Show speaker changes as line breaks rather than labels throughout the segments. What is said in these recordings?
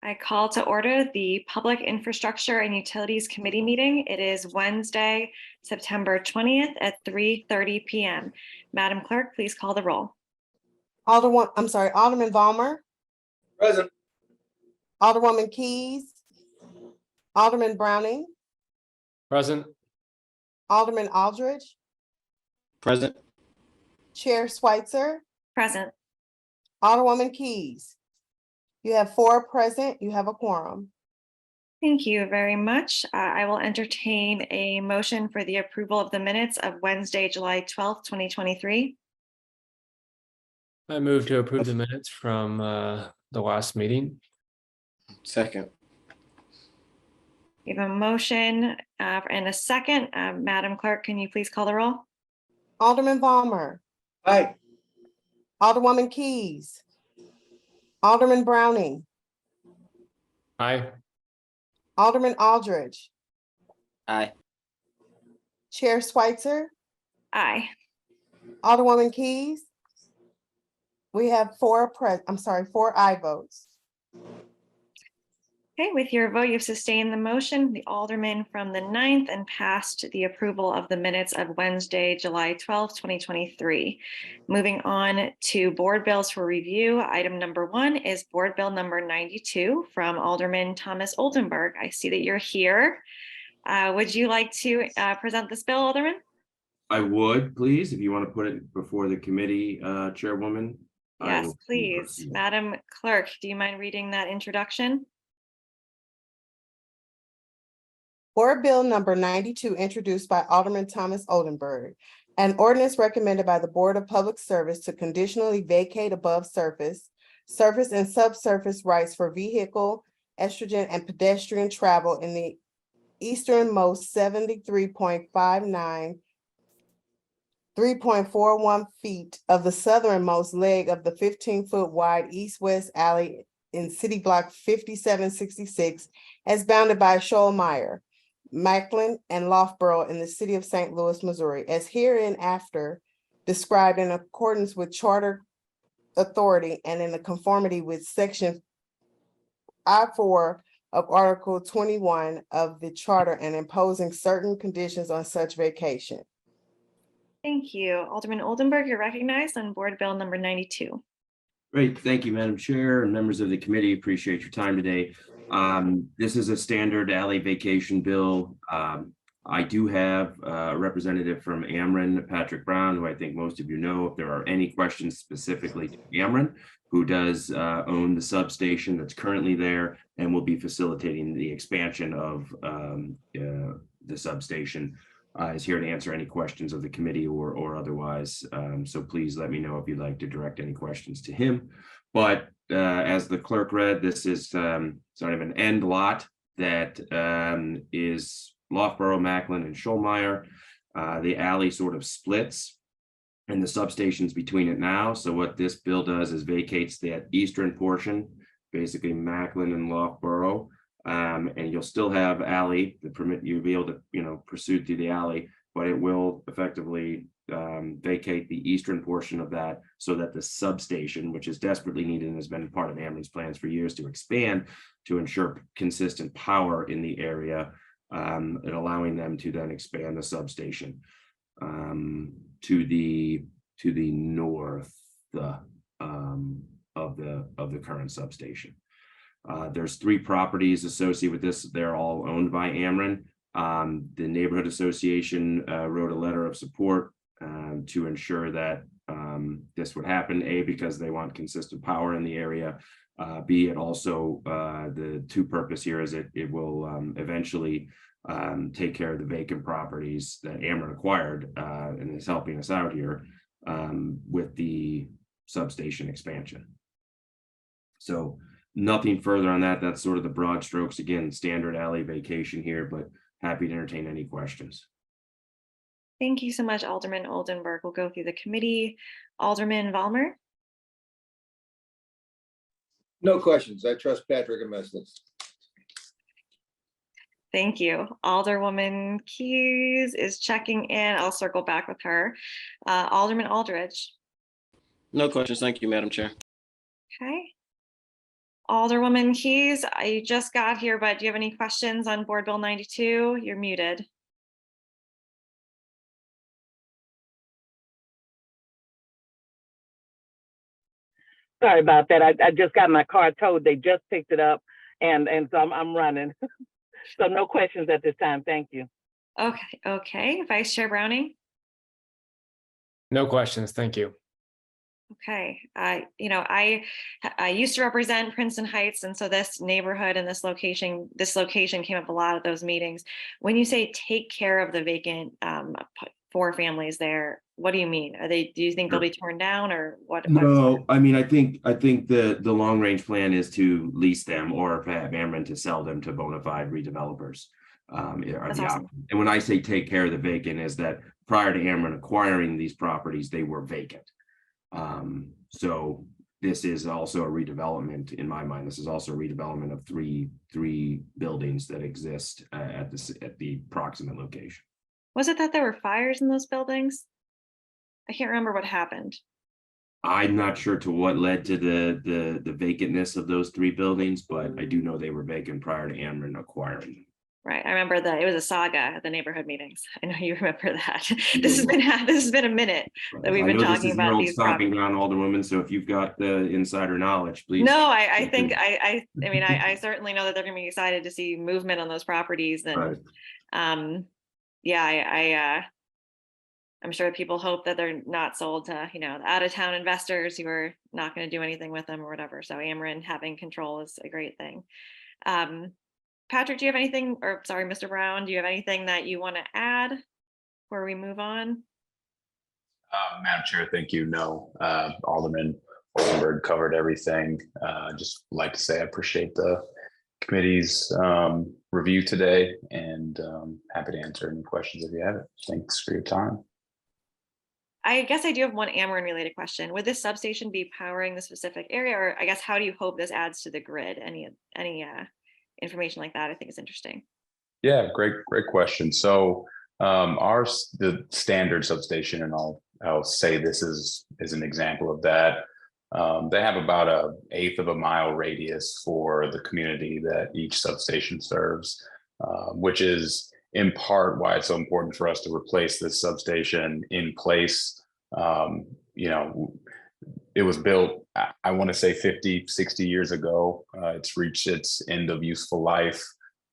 I call to order the Public Infrastructure and Utilities Committee meeting. It is Wednesday, September 20th at 3:30 p.m. Madam Clerk, please call the roll.
Alderman Vollmer,
Present.
Alderwoman Keys, Alderman Browning,
Present.
Alderman Aldridge,
Present.
Chair Switzer,
Present.
Alderwoman Keys. You have 4 present, you have a quorum.
Thank you very much. I will entertain a motion for the approval of the minutes of Wednesday, July 12th, 2023.
I move to approve the minutes from the last meeting.
Second.
We have a motion and a second. Madam Clerk, can you please call the roll?
Alderman Vollmer,
Aye.
Alderwoman Keys, Alderman Browning,
Aye.
Alderman Aldridge,
Aye.
Chair Switzer,
Aye.
Alderwoman Keys. We have 4 aye votes.
Okay, with your vote, you've sustained the motion. The alderman from the 9th and passed the approval of the minutes of Wednesday, July 12th, 2023. Moving on to board bills for review. Item number 1 is board bill number 92 from Alderman Thomas Oldenburg. I see that you're here. Would you like to present this bill, Alderman?
I would, please, if you want to put it before the committee, Chairwoman.
Yes, please. Madam Clerk, do you mind reading that introduction?
Board Bill number 92, introduced by Alderman Thomas Oldenburg. An ordinance recommended by the Board of Public Service to conditionally vacate above surface and subsurface rights for vehicle, estrogen, and pedestrian travel in the easternmost 73.59, 3.41 feet of the southernmost leg of the 15-foot wide east-west alley in City Block 5766 as bounded by Schollmeyer, Macklin, and Loughborough in the city of St. Louis, Missouri, as hereinafter described in accordance with charter authority and in conformity with section I-4 of Article 21 of the charter and imposing certain conditions on such vacation.
Thank you. Alderman Oldenburg, you're recognized on board bill number 92.
Great, thank you, Madam Chair and members of the committee. Appreciate your time today. This is a standard alley vacation bill. I do have a representative from Ameren, Patrick Brown, who I think most of you know. If there are any questions specifically to Ameren, who does own the substation that's currently there and will be facilitating the expansion of the substation, is here to answer any questions of the committee or otherwise. So please let me know if you'd like to direct any questions to him. But as the clerk read, this is sort of an end lot that is Loughborough, Macklin, and Schollmeyer. The alley sort of splits and the substation's between it now. So what this bill does is vacates that eastern portion, basically Macklin and Loughborough. And you'll still have alley that permit you to be able to, pursue through the alley, but it will effectively vacate the eastern portion of that so that the substation, which is desperately needed and has been part of Ameren's plans for years to expand to ensure consistent power in the area, and allowing them to then expand the substation to the north of the current substation. There's 3 properties associated with this. They're all owned by Ameren. The neighborhood association wrote a letter of support to ensure that this would happen, A, because they want consistent power in the area. B, it also, the 2 purpose here is it will eventually take care of the vacant properties that Ameren acquired and is helping us out here with the substation expansion. So nothing further on that. That's sort of the broad strokes. Again, standard alley vacation here, but happy to entertain any questions.
Thank you so much, Alderman Oldenburg. We'll go through the committee. Alderman Vollmer.
No questions. I trust Patrick and Messlins.
Thank you. Alderwoman Keys is checking in. I'll circle back with her. Alderman Aldridge.
No questions. Thank you, Madam Chair.
Okay. Alderwoman Keys, I just got here, but do you have any questions on Board Bill 92? You're muted.
Sorry about that. I just got my car towed. They just picked it up and so I'm running. So no questions at this time. Thank you.
Okay. Vice Chair Browning?
No questions. Thank you.
Okay, I used to represent Princeton Heights, and so this neighborhood and this location came up a lot at those meetings. When you say take care of the vacant 4 families there, what do you mean? Do you think they'll be torn down, or what?
No, I mean, I think the long range plan is to lease them or have Ameren to sell them to bona fide redevelopers. Are
That's
the
awesome.
option. And when I say take care of the vacant, is that prior to Ameren acquiring these properties, they were vacant. So this is also a redevelopment in my mind. This is also a redevelopment of three buildings that exist at the proximate location.
Was it that there were fires in those buildings? I can't remember what happened.
I'm not sure to what led to the vacantness of those 3 buildings, but I do know they were vacant prior to Ameren acquiring them.
Right, I remember that it was a saga at the neighborhood meetings. I know you remember that. This has been a minute that we've been talking about these
stomping
properties.
ground, Alderwoman. So if you've got the insider knowledge, please.
No, I think I mean I certainly know that they're going to be excited to see movement on those properties, and
Right.
yeah, I'm sure people hope that they're not sold to out of town investors who are not going to do anything with them or whatever. So Ameren having control is a great thing. Patrick, do you have anything, or sorry, Mr. Brown, do you have anything that you want to add before we move on?
Madam Chair, thank you. No, Alderman Oldenburg covered everything. Just like to say I appreciate the committee's review today, and happy to answer any questions if you have it. Thanks for your time.
I guess I do have one Ameren related question. Would this substation be powering the specific area, or I guess how do you hope this adds to the grid? Any information like that I think is interesting.
Yeah, great question. So the standard substation, and I'll say this is an example of that. They have about 1/8 of a mile radius for the community that each substation serves, which is in part why it's so important for us to replace this substation in place. It was built, I want to say 50, 60 years ago. It's reached its end of useful life.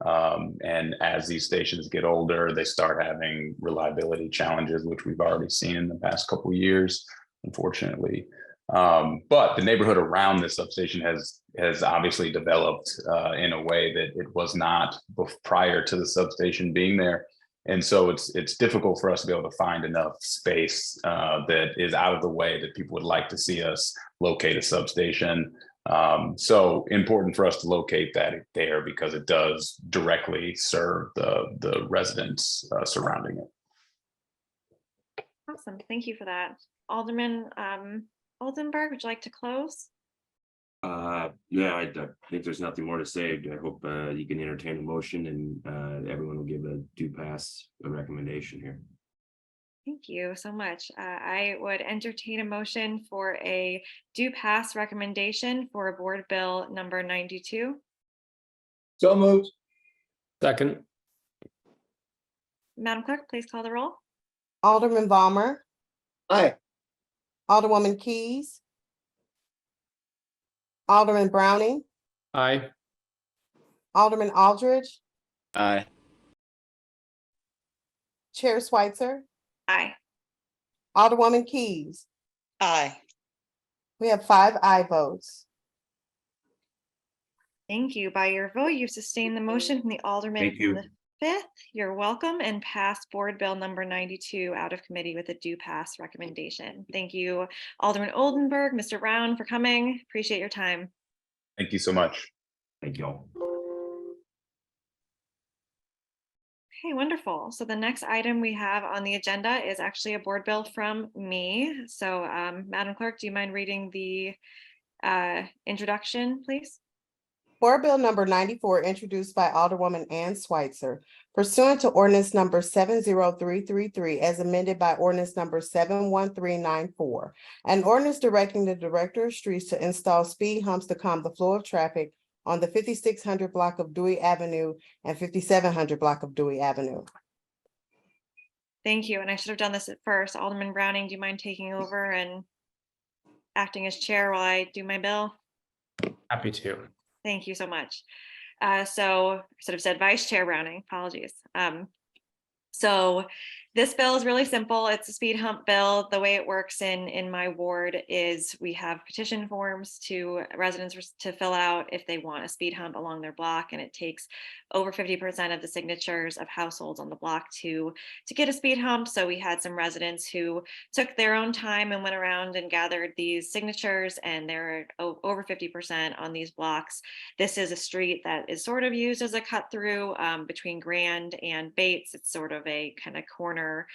And as these stations get older, they start having reliability challenges, which we've already seen in the past couple of years, unfortunately. But the neighborhood around this substation has obviously developed in a way that it was not prior to the substation being there. And so it's difficult for us to be able to find enough space that is out of the way that people would like to see us locate a substation. So important for us to locate that there because it does directly serve the residents surrounding it.
Awesome, thank you for that. Alderman Oldenburg, would you like to close?
Yeah, I think there's nothing more to say. I hope you can entertain a motion and everyone will give a due pass a recommendation here.
Thank you so much. I would entertain a motion for a due pass recommendation for Board Bill number 92.
So moved.
Second.
Madam Clerk, please call the roll.
Alderman Balmer,
Aye.
Alderwoman Keys, Alderman Browning,
Aye.
Alderman Aldridge,
Aye.
Chair Switzer,
Aye.
Alderwoman Keys.
Aye.
We have 5 aye votes.
Thank you. By your vote, you sustained the motion from the Alderman
Thank you.
from the 5th. You're welcome, and pass Board Bill number 92 out of committee with a due pass recommendation. Thank you, Alderman Oldenburg, Mr. Brown, for coming. Appreciate your time.
Thank you so much.
Thank you all.
Okay, wonderful. So the next item we have on the agenda is actually a board bill from me. So Madam Clerk, do you mind reading the introduction, please?
Board Bill number 94, introduced by Alderwoman Ann Switzer, pursuant to ordinance number 70333, as amended by ordinance number 71394. An ordinance directing the Director of Streets to install speed humps to calm the flow of traffic on the 5600 block of Dewey Avenue and 5700 block of Dewey Avenue.
Thank you. And I should have done this at first. Alderman Browning, do you mind taking over and acting as chair while I do my bill?
Happy to.
Thank you so much. So I should have said Vice Chair Browning, apologies. So this bill is really simple. It's a speed hump bill. The way it works in my ward is we have petition forms to residents to fill out if they want a speed hump along their block, and it takes over 50% of the signatures of households on the block to get a speed hump. So we had some residents who took their own time and went around and gathered these signatures, and there are over 50% on these blocks. This is a street that is sort of used as a cut through between Grand and Bates. It's sort of a kind of corner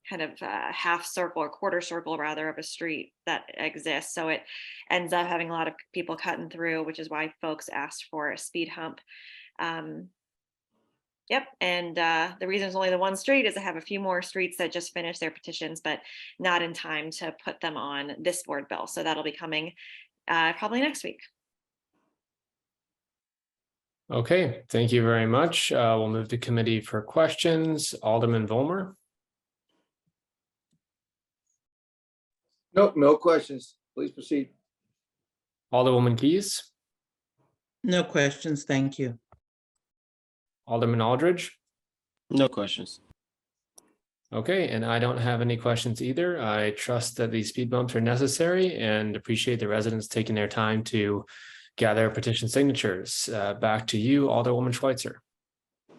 half circle or quarter circle rather of a street that exists. So it ends up having a lot of people cutting through, which is why folks asked for a speed hump. Yep, and the reason it's only the one street is I have a few more streets that just finished their petitions, but not in time to put them on this board bill. So that'll be coming probably next week.
Okay, thank you very much. We'll move to committee for questions. Alderman Vollmer.
Nope, no questions. Please proceed.
Alderwoman Keys.
No questions, thank you.
Alderman Aldridge.
No questions.
Okay, and I don't have any questions either. I trust that these speed bumps are necessary and appreciate the residents taking their time to gather petition signatures. Back to you, Alderwoman Schweitzer.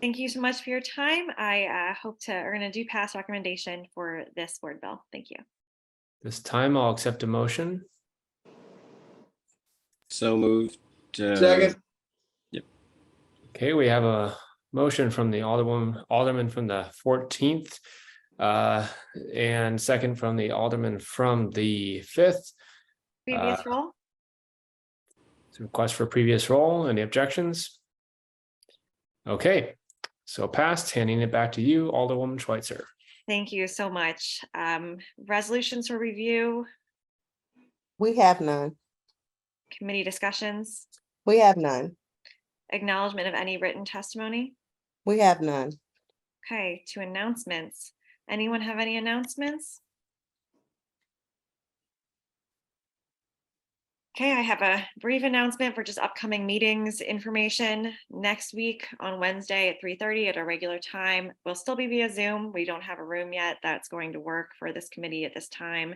Thank you so much for your time. I hope we're going to do pass recommendation for this board bill. Thank you.
This time I'll accept a motion.
So moved.
Second.
Okay, we have a motion from the alderman from the 14th and second from the alderman from the 5th.
Previous roll.
Request for previous roll. Any objections? Okay, so passed. Handing it back to you, Alderwoman Schweitzer.
Thank you so much. Resolutions for review,
We have none.
committee discussions,
We have none.
acknowledgement of any written testimony.
We have none.
Okay, to announcements. Anyone have any announcements? Okay, I have a brief announcement for just upcoming meetings information. Next week on Wednesday at 3:30 at our regular time. We'll still be via Zoom. We don't have a room yet that's going to work for this committee at this time.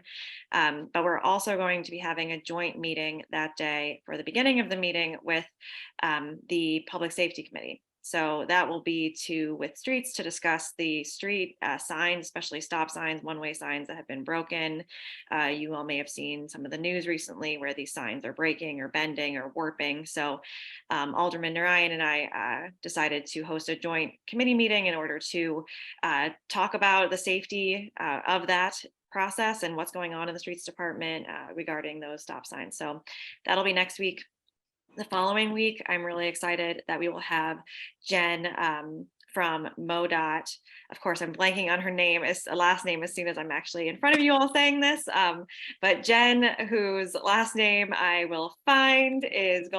But we're also going to be having a joint meeting that day for the beginning of the meeting with the Public Safety Committee. So that will be with streets to discuss the street signs, especially stop signs, one-way signs that have been broken. You all may have seen some of the news recently where these signs are breaking or bending or warping. So Alderman Narayan and I decided to host a joint committee meeting in order to talk about the safety of that process and what's going on in the streets department regarding those stop signs. So that'll be next week. The following week, I'm really excited that we will have Jen from MoDOT. Of course, I'm blanking on her name, last name as soon as I'm actually in front of you all saying this. But Jen, whose last name I will find is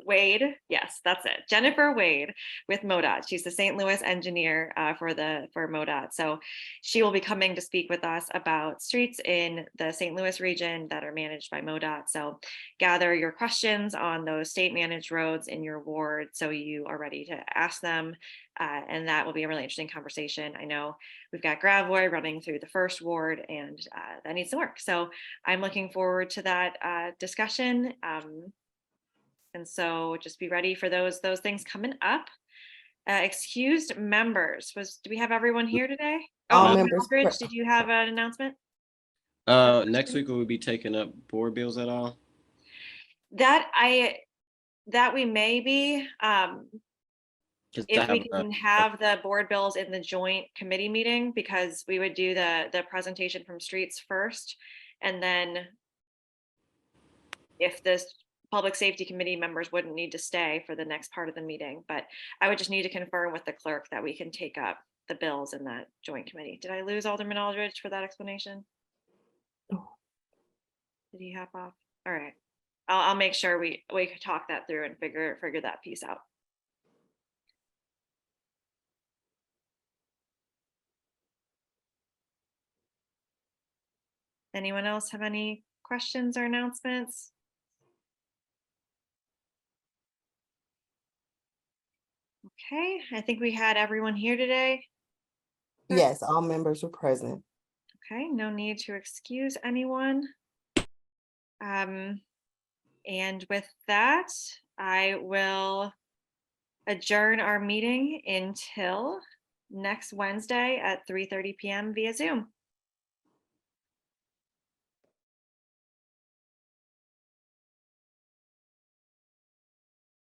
Wade. Yes, that's it. Jennifer Wade with MoDOT. She's the St. Louis engineer for MoDOT. So she will be coming to speak with us about streets in the St. Louis region that are managed by MoDOT. So gather your questions on those state managed roads in your ward so you are ready to ask them. And that will be a really interesting conversation. I know we've got Gravois running through the first ward, and that needs to work. So I'm looking forward to that discussion. And so just be ready for those things coming up. Excused members. Do we have everyone here today?
All
Oh,
members.
Aldridge, did you have an announcement?
Next week will we be taking up board bills at all?
That we may be. If we can have the board bills in the joint committee meeting, because we would do the presentation from streets first. And then if this Public Safety Committee members wouldn't need to stay for the next part of the meeting, but I would just need to confirm with the clerk that we can take up the bills in that joint committee. Did I lose Alderman Aldridge for that explanation? Did he hop off? All right. I'll make sure we can talk that through and figure that piece out. Anyone else have any questions or announcements? Okay, I think we had everyone here today.
Yes, all members were present.
Okay, no need to excuse anyone. And with that, I will adjourn our meeting until next Wednesday at 3:30 p.m. via Zoom.